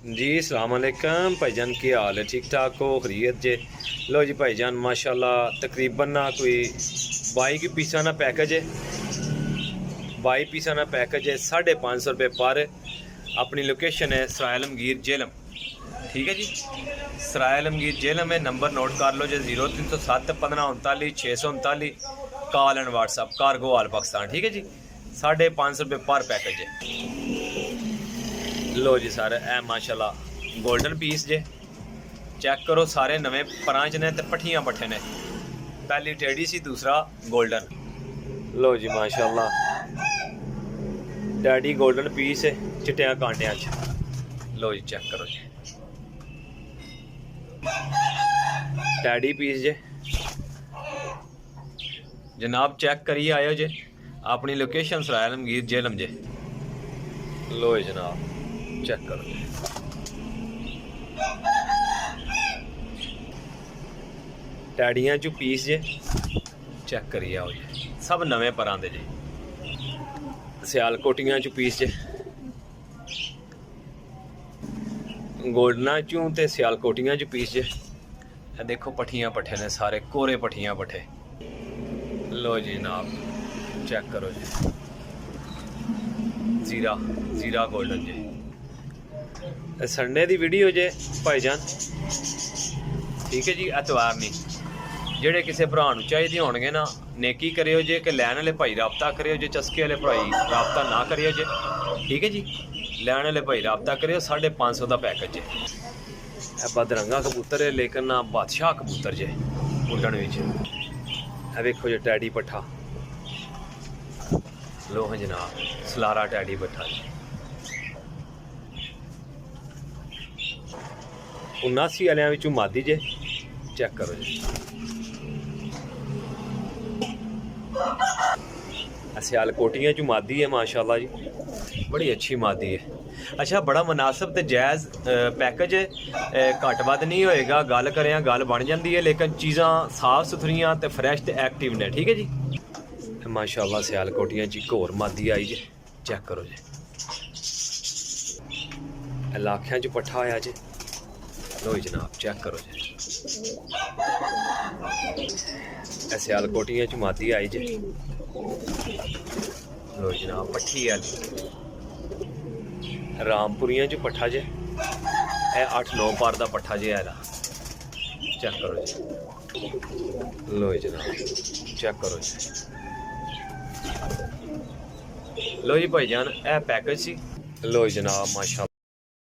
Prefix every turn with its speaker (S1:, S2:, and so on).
S1: जी अस्सलाम वालेकुम भाईजान, की हाल है? ठीक ठाक हो? खरीत जे? लो जी भाईजान माशाल्लाह तकरीबन ना कोई 22 पीसा ना पैकेज है, 22 पीसा ना पैकेज है। 550 रुपये पर। अपनी लोकेशन है सराय आलमगीर जेलम। ठीक है जी, सराय आलमगीर जेलम है। नंबर नोट कर लो जी 0307 1539 639। कॉल एंड व्हाट्सअप कार्गो आल पाकिस्तान। ठीक है जी, 550 रुपये पर पैकेज है। लो जी सर, ए माशाल्लाह गोल्डन पीस जे चेक करो, सारे नवे परांच ने ते पट्ठियां पट्ठे ने। पहली टेढ़ी सी, दूसरा गोल्डन। लो जी माशाल्लाह डैडी गोल्डन पीस है चिट्टिया कांटियां च। लो जी चेक करो जी, डैडी पीस जे जनाब, चेक करिए आयो जे। अपनी लोकेशन सराय आलमगीर जेलम जे। लो जी जनाब चेक करो जी, टैडियां चू पीस जे चेक करिए आओ जी, सब नवे परां दे जी। सियालकोटियां चू पीस जे, गोल्डना चू ते सियालकोटियां चू पीस जे। देखो पट्ठियां पट्ठे ने सारे, कोरे पट्ठियां पट्ठे। लो जी जनाब चेक करो जी, जीरा जीरा गोल्डन जी। संडे की वीडियो जे भाईजान, ठीक है जी, एतवार नहीं। जेड़े किसी भरा चाहिए होणगे ना, नेकी करियो जे कि लैन वाले भाई राबता करियो जे, चस्के वाले भाई राबता ना करियो जे। ठीक है जी, लैन वाले भाई राबता करियो। 550 का पैकेज जे। बदरंगा कबूतर है लेकिन ना बादशाह कबूतर जे उड्डण विच। वेखो जी टैडी पट्ठा। लो हाँ जनाब सलारा टैडी पट्ठा जी। 79 वालियां विचों मादी जे, चेक करो जी। सियालकोटियां चू मादी है माशाल्लाह जी, बड़ी अच्छी मादी है। अच्छा, बड़ा मुनासिब ते जायज़ पैकेज है, घट वध नहीं होएगा। गल करें गल बन जाती है, लेकिन चीज़ां साफ सुथरियां ते फ्रैश ते एक्टिव ने। ठीक है जी, माशाल्लाह सियालकोटियां च एक होर मादी आई जे, चेक करो जी। लाखियां च पट्ठा आया जे। लो जनाब चेक करो जी, सियालकोटियां च मादी आई जे। लो जनाब पट्ठी आली रामपुरियां च पट्ठा जे। 8-9 पार का पट्ठा जे है, चेक करो जी। लो जनाब चेक करो जी। लो जी भाईजान ए पैकेज सी। लो जनाब माशा